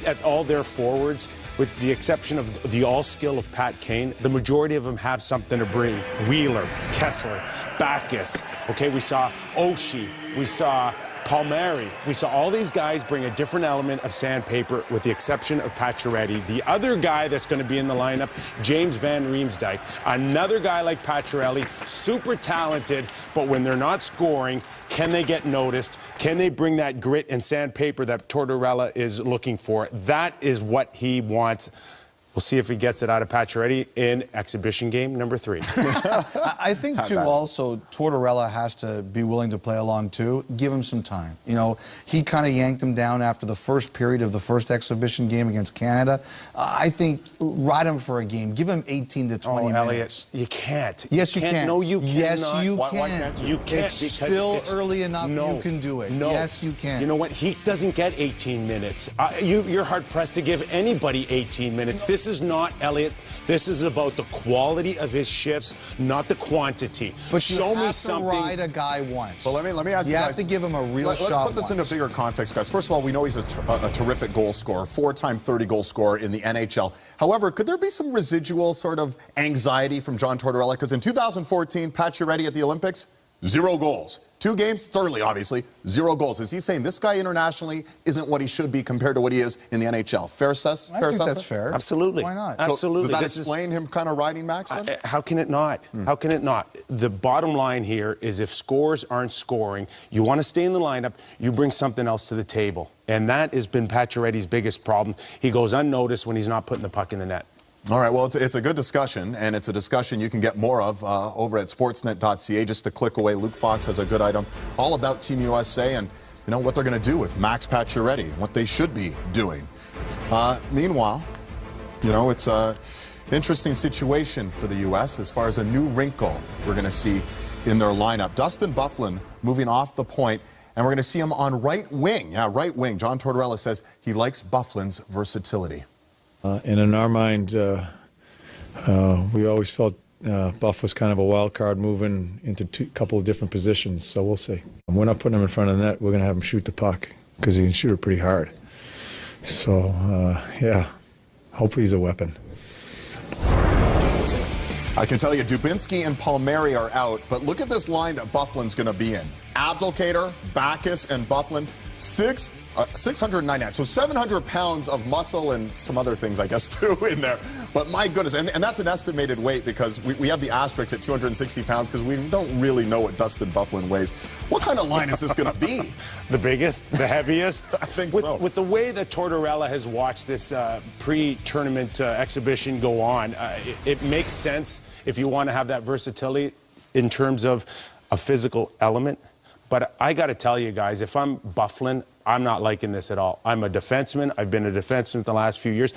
at all their forwards, with the exception of the all-skill of Pat Kane, the majority of them have something to bring. Wheeler, Kessler, Backus, okay, we saw Oshie, we saw Palmieri. We saw all these guys bring a different element of sandpaper, with the exception of Pacioretty. The other guy that's going to be in the lineup, James Van Riemsdyk, another guy like Pacioretty, super talented, but when they're not scoring, can they get noticed? Can they bring that grit and sandpaper that Tortorella is looking for? That is what he wants. We'll see if he gets it out of Pacioretty in exhibition game number 3. I think, too, also, Tortorella has to be willing to play along, too. Give him some time. You know, he kind of yanked him down after the first period of the first exhibition game against Canada. I think ride him for a game. Give him 18 to 20 minutes. Elliot, you can't. Yes, you can. No, you cannot. Yes, you can. Why can't you? You can't. It's still early enough. No, you can do it. No. Yes, you can. You know what? He doesn't get 18 minutes. You're hard-pressed to give anybody 18 minutes. This is not, Elliot, this is about the quality of his shifts, not the quantity. But show me something. You have to ride a guy once. Well, let me ask you guys. You guys. have to give him a real shot. Let's put this into bigger context, guys. First of all, we know he's a terrific goal scorer, 4-time 30-goal scorer in the NHL. However, could there be some residual sort of anxiety from John Tortorella? Because in 2014, Pacioretty at the Olympics, 0 goals. 2 games, it's early, obviously, 0 goals. Is he saying this guy internationally isn't what he should be compared to what he is in the NHL? Fair assessment? I think that's fair. Absolutely. Why not? Absolutely. So does that explain him kind of riding Max? How can it not? How can it not? The bottom line here is if scores aren't scoring, you want to stay in the lineup, you bring something else to the table. And that has been Pacioretty's biggest problem. He goes unnoticed when he's not putting the puck in the net. All right, well, it's a good discussion, and it's a discussion you can get more of over at sportsnet.ca. Just a click away, Luke Fox has a good item all about Team USA and, you know, what they're going to do with Max Pacioretty, what they should be doing. Meanwhile, you know, it's an interesting situation for the U.S. as far as a new wrinkle we're going to see in their lineup. Dustin Byfuglien moving off the point, and we're going to see him on right wing. Yeah, right wing. John Tortorella says he likes Byfuglien's versatility. And in our mind, we always felt Buff was kind of a wild card moving into a couple of different positions, so we'll see. And we're not putting him in front of the net. We're going to have him shoot the puck because he can shoot it pretty hard. So, yeah, hopefully he's a weapon. I can tell you, Dubinsky and Palmieri are out, but look at this line that Byfuglien's going to be in. Abdelkader, Backus, and Byfuglien, 699, so 700 pounds of muscle and some other things, I guess, too, in there. But my goodness, and that's an estimated weight because we have the asterisk at 260 pounds because we don't really know what Dustin Byfuglien weighs. What kind of line is this going to be? The biggest, the heaviest? I think so. With the way that Tortorella has watched this pre-tournament exhibition go on, it makes sense if you want to have that versatility in terms of a physical element. But I got to tell you guys, if I'm Byfuglien, I'm not liking this at all. I'm a defenseman. I've been a defenseman the last few years.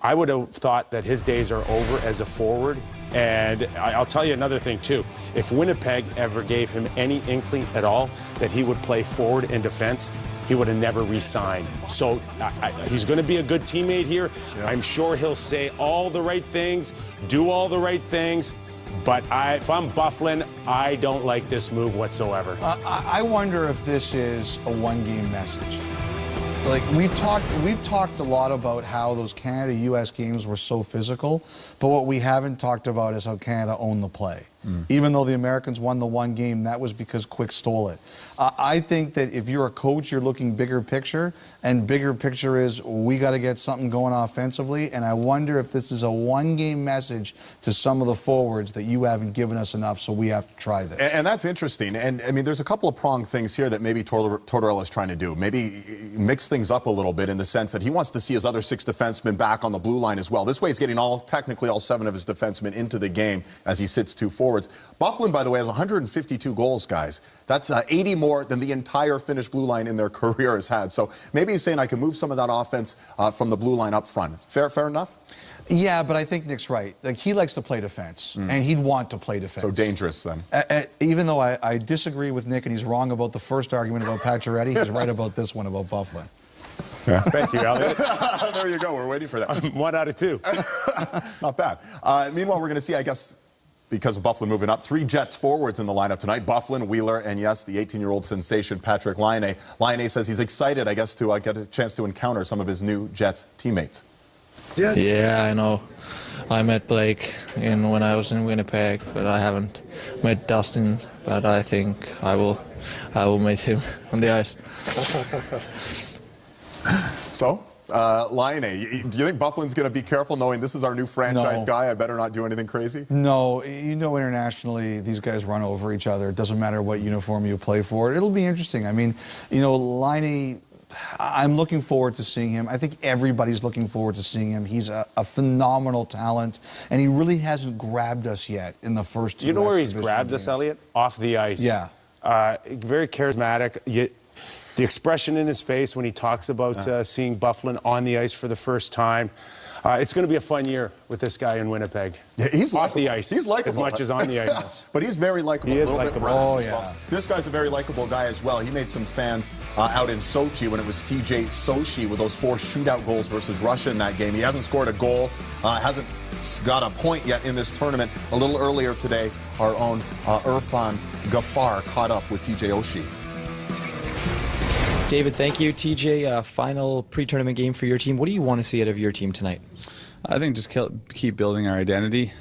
I would have thought that his days are over as a forward. And I'll tell you another thing, too. If Winnipeg ever gave him any inkling at all that he would play forward and defense, he would have never re-signed. So he's going to be a good teammate here. Yeah. I'm sure he'll say all the right things, do all the right things. But if I'm Byfuglien, I don't like this move whatsoever. I wonder if this is a one-game message. Like, we've talked a lot about how those Canada-U.S. games were so physical, but what we haven't talked about is how Canada owned the play. Even though the Americans won the one game, that was because Quick stole it. I think that if you're a coach, you're looking bigger picture, and bigger picture is we got to get something going offensively, and I wonder if this is a one-game message to some of the forwards that you haven't given us enough, so we have to try this. And that's interesting. And, I mean, there's a couple of pronged things here that maybe Tortorella is trying to do. Maybe mix things up a little bit in the sense that he wants to see his other 6 defensemen back on the blue line as well. This way he's getting technically all 7 of his defensemen into the game as he sits 2 forwards. Byfuglien, by the way, has 152 goals, guys. That's 80 more than the entire Finnish blue line in their career has had. So maybe he's saying I can move some of that offense from the blue line up front. Fair enough? Yeah, but I think Nick's right. Like, he likes to play defense, and he'd want to play defense. So dangerous, then. Even though I disagree with Nick, and he's wrong about the first argument about Pacioretty, he's right about this one about Byfuglien. Yeah. Thank you, Elliot. There you go. We're waiting for that. 1 out of 2. Not bad. Meanwhile, we're going to see, I guess, because of Buffalo moving up. 3 Jets forwards in the lineup tonight. Bufflin, Wheeler, and yes, the 18-year-old sensation Patrick Laine. Laine says he's excited, I guess, to get a chance to encounter some of his new Jets teammates. Yeah, I know. I met Blake when I was in Winnipeg, but I haven't met Dustin. But I think I will meet him on the ice. So, Laine, do you think Bufflin's going to be careful knowing this is our new franchise guy? I better not do anything crazy? No, you know, internationally, these guys run over each other. It doesn't matter what uniform you play for. It'll be interesting. I mean, you know, Laine, I'm looking forward to seeing him. I think everybody's looking forward to seeing him. He's a phenomenal talent, and he really hasn't grabbed us yet in the first 2 You know where he's exhibition grabbed games. us, Elliot? Off the ice. Yeah. Very charismatic. The expression in his face when he talks about seeing Bufflin on the ice for the first time. It's going to be a fun year with this guy in Winnipeg. Yeah, he's off the ice. He's likable. As much as on the ice. But he's very likable. He is likable. Oh, yeah. This guy's a very likable guy as well. He made some fans out in Sochi when it was TJ Sochi with those 4 shootout goals versus Russia in that game. He hasn't scored a goal, hasn't got a point yet in this tournament. A little earlier today, our own Irfan Ghaffar caught up with TJ Oshie. David, thank you. TJ, final pre-tournament game for your team. What do you want to see out of your team tonight? I think just keep building our identity.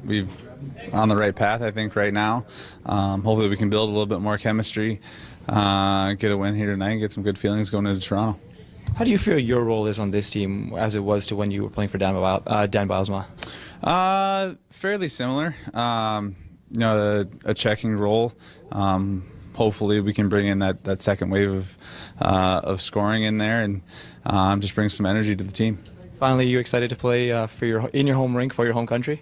We've on the right path, I think, right now. Hopefully we can build a little bit more chemistry, get a win here tonight, get some good feelings going into Toronto. How do you feel your role is on this team as it was to when you were playing for Dan Bylsma? Fairly similar. You know, a checking role. Hopefully we can bring in that second wave of scoring in there and just bring some energy to the team. Finally, you excited to play in your home rink for your home country?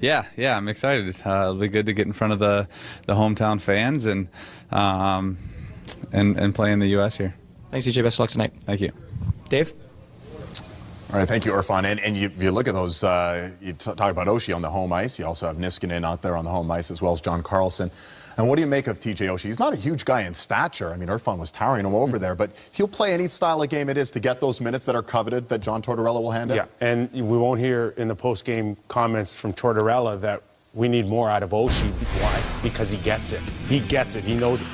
Yeah, I'm excited. It'll be good to get in front of the hometown fans and play in the U.S. here. Thanks, TJ. Best of luck tonight. Thank you. Dave? All right, thank you, Irfan. And you look at those, you talk about Oshie on the home ice. You also have Niskanen out there on the home ice as well as John Carlson. And what do you make of TJ Oshie? He's not a huge guy in stature. I mean, Irfan was towering him over there, but he'll play any style of game it is to get those minutes that are coveted that John Tortorella will hand out. Yeah, and we won't hear in the post-game comments from Tortorella that we need more out of Oshie. Why? Because he gets it. He gets it. He knows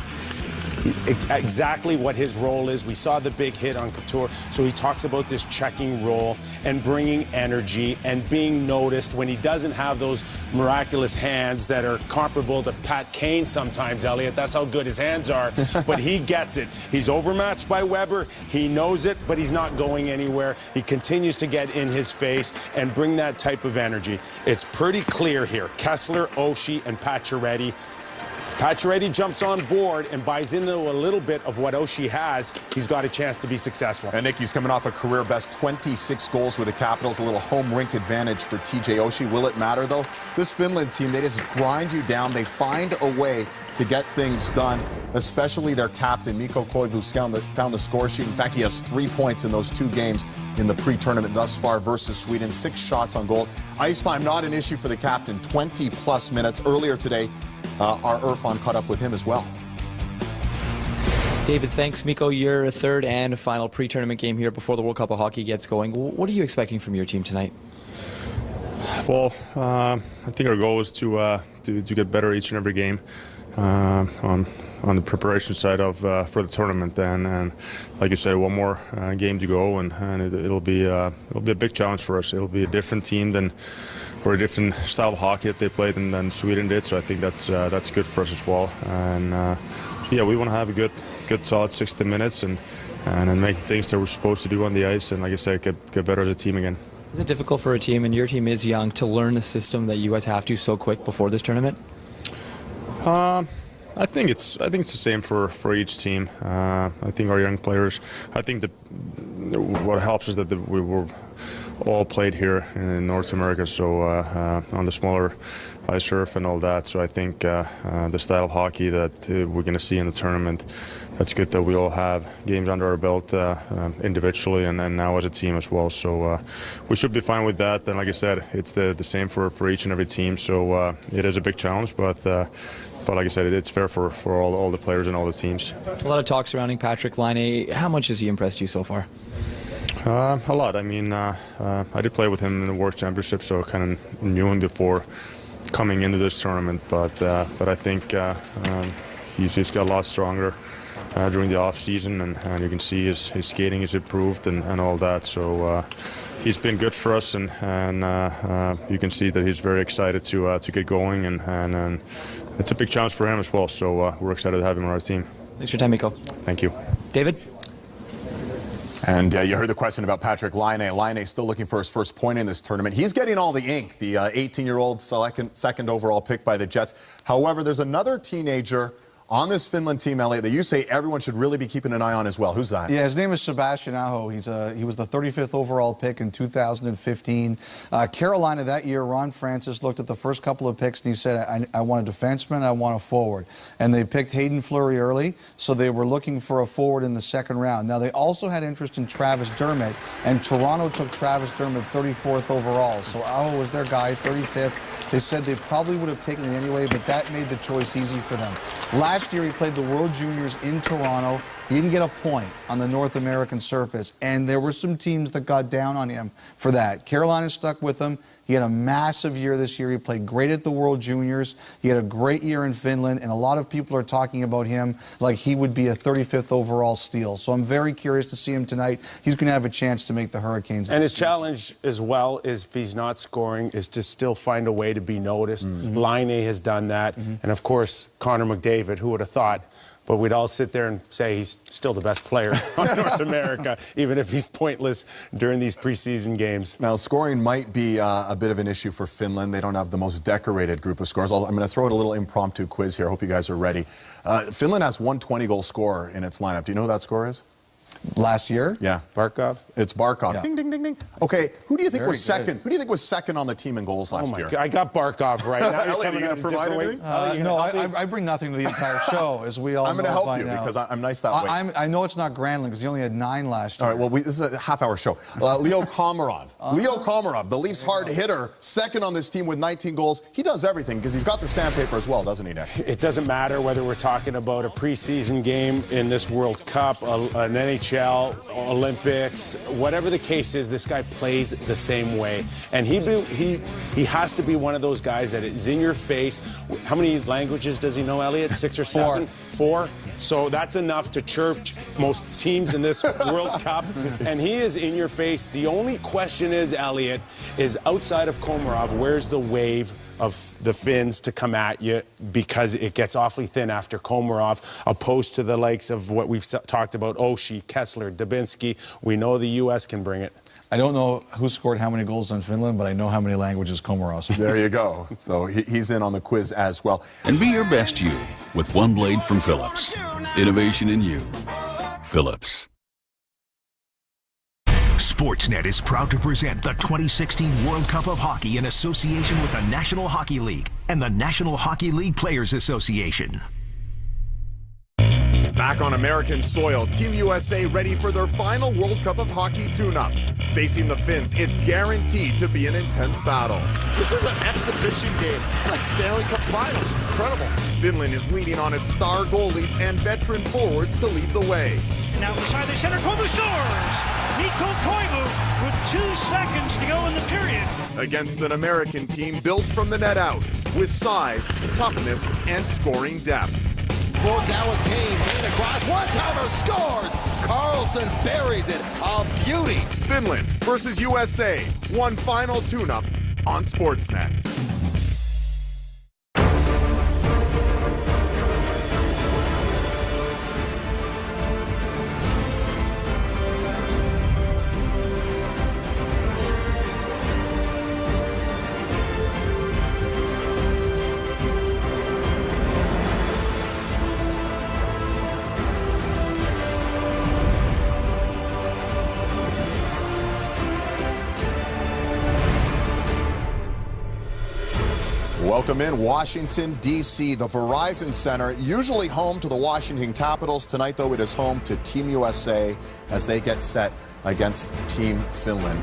exactly what his role is. We saw the big hit on Couture. So he talks about this checking role and bringing energy and being noticed when he doesn't have those miraculous hands that are comparable to Pat Kane sometimes, Elliot. That's how good his hands are. But he gets it. He's overmatched by Weber. He knows it, but he's not going anywhere. He continues to get in his face and bring that type of energy. It's pretty clear here. Kessler, Oshie, and Pacioretty. If Pacioretty jumps on board and buys into a little bit of what Oshie has, he's got a chance to be successful. And Nicky's coming off a career-best 26 goals with the Capitals, a little home rink advantage for TJ Oshie. Will it matter, though? This Finland team, they just grind you down. They find a way to get things done, especially their captain, Mikko Koivu's found the score sheet. In fact, he has 3 points in those 2 games in the pre-tournament thus far versus Sweden. 6 shots on goal. Ice time, not an issue for the captain. 20-plus minutes. Earlier today, our Irfan caught up with him as well. David, thanks. Mikko, your third and final pre-tournament game here before the World Cup of Hockey gets going. What are you expecting from your team tonight? Well, I think our goal is to get better each and every game on the preparation side of for the tournament. And like you said, one more game to go, and it'll be a big challenge for us. It'll be a different team than, or a different style of hockey that they played than Sweden did. So I think that's good for us as well. And yeah, we want to have a good solid 60 minutes and make things that we're supposed to do on the ice. And like I said, get better as a team again. Is it difficult for a team, and your team is young, to learn the system that you guys have to so quick before this tournament? I think it's the same for each team. I think our young players. I think that what helps is that we were all played here in North America, so on the smaller ice surf and all that. So I think the style of hockey that we're going to see in the tournament, that's good that we all have games under our belt individually and now as a team as well. So we should be fine with that. And like I said, it's the same for each and every team. So it is a big challenge, but like I said, it's fair for all the players and all the teams. A lot of talk surrounding Patrick Laine. How much has he impressed you so far? A lot. I mean, I did play with him in the World Championship, so I kind of knew him before coming into this tournament, but I think he's just got a lot stronger during the off season, and you can see his skating has improved and all that. So he's been good for us, and you can see that he's very excited to get going, and it's a big challenge for him as well. So we're excited to have him on our team. Thanks for your time, Mikko. Thank you. David? And you heard the question about Patrick Laine. Laine still looking for his first point in this tournament. He's getting all the ink, the 18-year-old second overall pick by the Jets. However, there's another teenager on this Finland team, Elliot, that you say everyone should really be keeping an eye on as well. Who's that? Yeah, his name is Sebastian Aho. He was the 35th overall pick in 2015. Carolina that year, Ron Francis looked at the first couple of picks and he said, I want a defenseman, I want a forward. And they picked Hayden Fleury early, so they were looking for a forward in the second round. Now, they also had interest in Travis Dermott, and Toronto took Travis Dermott 34th overall. So Aho was their guy, 35th. They said they probably would have taken it anyway, but that made the choice easy for them. Last year, he played the World Juniors in Toronto. He didn't get a point on the North American surface, and there were some teams that got down on him for that. Carolina stuck with him. He had a massive year this year. He played great at the World Juniors. He had a great year in Finland, and a lot of people are talking about him like he would be a 35th overall steal. So I'm very curious to see him tonight. He's going to have a chance to make the Hurricanes. And his challenge as well is, if he's not scoring, is to still find a way to be noticed. Laine has done that. And, of course, Connor McDavid, who would have thought? But we'd all sit there and say he's still the best player on North America, even if he's pointless during these preseason games. Now, scoring might be a bit of an issue for Finland. They don't have the most decorated group of scorers. I'm going to throw out a little impromptu quiz here. I hope you guys are ready. Finland has one 20-goal scorer in its lineup. Do you know who that scorer is? Last year? Yeah. Barkov? It's Barkov. Yeah. Ding, ding, ding, ding. Okay, who do you think Very was second? good. Who do you think was second on the team in goals last year? God, I got Barkov right now. Elliot, are you going to provide anything? No, I bring nothing to the entire show, as we all know. I'm going to help by you now. because I'm nice that way. I know it's not Granlund because he only had 9 last year. All right, well, this is a half-hour show. Leo Komarov. Leo Komarov, the Leafs' hard hitter, second on this team with 19 goals. He does everything because he's got the sandpaper as well, doesn't he, Nick? It doesn't matter whether we're talking about a preseason game in this World Cup, an NHL, Olympics, whatever the case is, this guy plays the same way. And he has to be one of those guys that is in your face. How many languages does he know, Elliot? 6 or 7? 4. So that's enough to chirp most teams in this World Cup. And he is in your face. The only question is, Elliot, is outside of Komarov, where's the wave of the Finns to come at you, because it gets awfully thin after Komarov, opposed to the likes of what we've talked about, Oshie, Kessler, Dubinsky. We know the U.S. can bring it. I don't know who scored how many goals in Finland, but I know how many languages Komarov speaks. There you go. So he's in on the quiz as well. And be your best you with one blade from Phillips. Innovation in you. Phillips. Sportsnet is proud to present the 2016 World Cup of Hockey in association with the National Hockey League and the National Hockey League Players Association. Back on American soil, Team USA ready for their final World Cup of Hockey tune-up. Facing the Finns, it's guaranteed to be an intense battle. This is an exhibition game. It's like Stanley Cup Finals. Incredible. Finland is leaning on its star goalies and veteran forwards to lead the way. Now beside the center, Koivu scores! Mikko Koivu with 2 seconds to go in the period. Against an American team built from the net out, with size, toughness, and scoring depth. Pulled down with Kane across, one-timer scores! Carlson buries it, a beauty! Finland versus USA, one final tune-up on Sportsnet. Welcome in Washington, D.C., the Verizon Center, usually home to the Washington Capitals. Tonight, though, it is home to Team USA as they get set against Team Finland.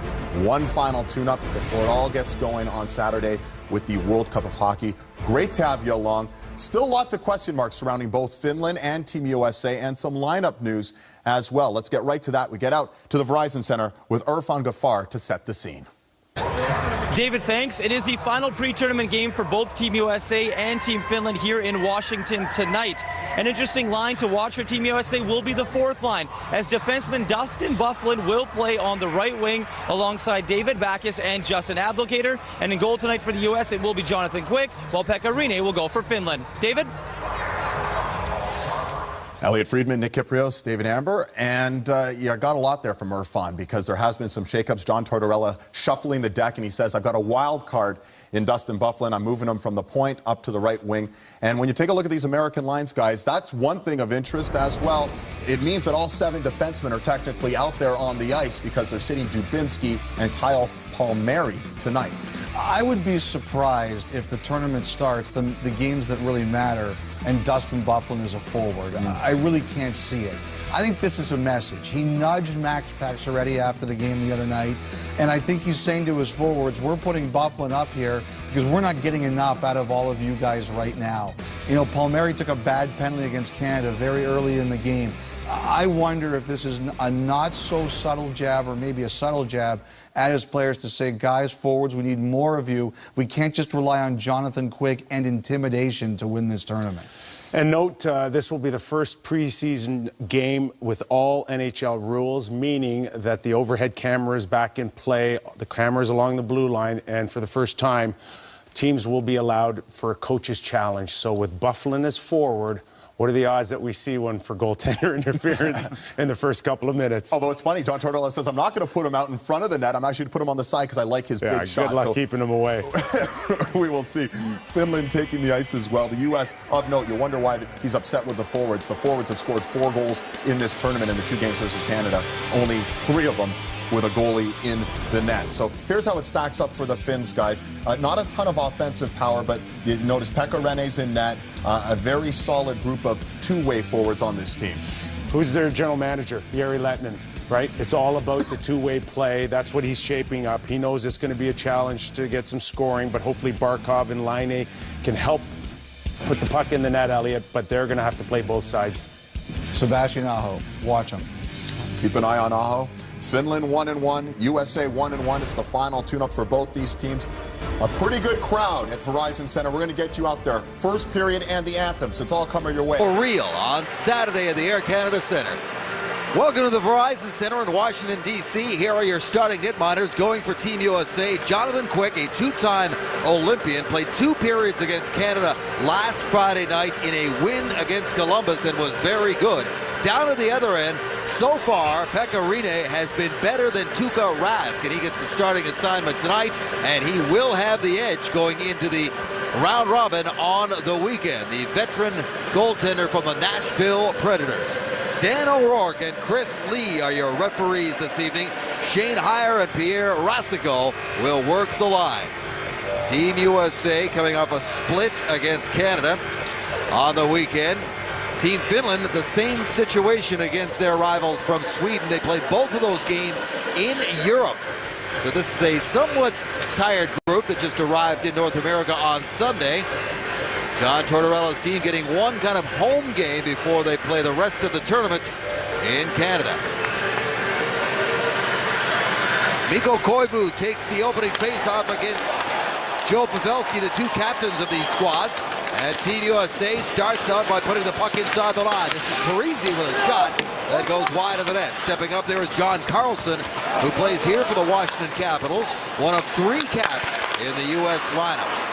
One final tune-up before it all gets going on Saturday with the World Cup of Hockey. Great to have you along. Still lots of question marks surrounding both Finland and Team USA, and some lineup news as well. Let's get right to that. We get out to the Verizon Center with Irfan Ghaffar to set the scene. David, thanks. It is the final pre-tournament game for both Team USA and Team Finland here in Washington tonight. An interesting line to watch for Team USA will be the fourth line, as defenseman Dustin Byfuglien will play on the right wing alongside David Backes and Justin Abdelkader. And in goal tonight for the US, it will be Jonathan Quick, while Pekka Rinne will go for Finland. David? Elliot Friedman, Nick Kyprios, David Amber, and yeah, got a lot there from Irfan because there has been some shakeups. John Tortorella shuffling the deck, and he says, I've got a wild card in Dustin Byfuglien. I'm moving him from the point up to the right wing. And when you take a look at these American lines, guys, that's one thing of interest as well. It means that all 7 defensemen are technically out there on the ice because they're sitting Dubinsky and Kyle Palmieri tonight. I would be surprised if the tournament starts, the games that really matter, and Dustin Byfuglien is a forward. I really can't see it. I think this is a message. He nudged Max Pacioretty after the game the other night, and I think he's saying to his forwards, we're putting Byfuglien up here because we're not getting enough out of all of you guys right now. You know, Palmieri took a bad penalty against Canada very early in the game. I wonder if this is a not-so-subtle jab or maybe a subtle jab at his players to say, guys, forwards, we need more of you. We can't just rely on Jonathan Quick and intimidation to win this tournament. And note, this will be the first preseason game with all NHL rules, meaning that the overhead camera is back in play, the cameras along the blue line, and for the first time, teams will be allowed for a coach's challenge. So with Byfuglien as forward, what are the odds that we see one for goaltender interference in the first couple of minutes? Although it's funny, John Tortorella says, I'm not going to put him out in front of the net. I'm actually going to put him on the side because I like his big shot. Good luck keeping him away. We will see. Finland taking the ice as well. The U.S., of note, you'll wonder why he's upset with the forwards. The forwards have scored 4 goals in this tournament in the 2 games versus Canada. Only 3 of them with a goalie in the net. So here's how it stacks up for the Finns, guys. Not a ton of offensive power, but you notice Pekka Rinne's in net. A very solid group of 2-way forwards on this team. Who's their general manager? Jari Lehtinen, right? It's all about the 2-way play. That's what he's shaping up. He knows it's going to be a challenge to get some scoring, but hopefully Barkov and Laine can help put the puck in the net, Elliot, but they're going to have to play both sides. Sebastian Aho, watch him. Keep an eye on Aho. Finland 1-1, USA 1-1. It's the final tune-up for both these teams. A pretty good crowd at Verizon Center. We're going to get you out there. First period and the anthems. It's all coming your way. For real on Saturday at the Air Canada Center. Welcome to the Verizon Center in Washington, D.C. Here are your starting net miners going for Team USA. Jonathan Quick, a 2-time Olympian, played 2 periods against Canada last Friday night in a win against Columbus and was very good. Down at the other end, so far, Pekka Rinne has been better than Tuukka Rask, and he gets the starting assignment tonight, and he will have the edge going into the round robin on the weekend. The veteran goaltender from the Nashville Predators. Dan O'Rourke and Chris Lee are your referees this evening. Shane Heyer and Pierre Rasico will work the lines. Team USA coming off a split against Canada on the weekend. Team Finland, the same situation against their rivals from Sweden. They played both of those games in Europe. So this is a somewhat tired group that just arrived in North America on Sunday. John Tortorella's team getting one kind of home game before they play the rest of the tournament in Canada. Mikko Koivu takes the opening face-off against Joe Pavelski, the 2 captains of these squads. And Team USA starts out by putting the puck inside the line. This is Parisi with a shot that goes wide of the net. Stepping up there is John Carlson, who plays here for the Washington Capitals, one of 3 caps in the U.S. lineup.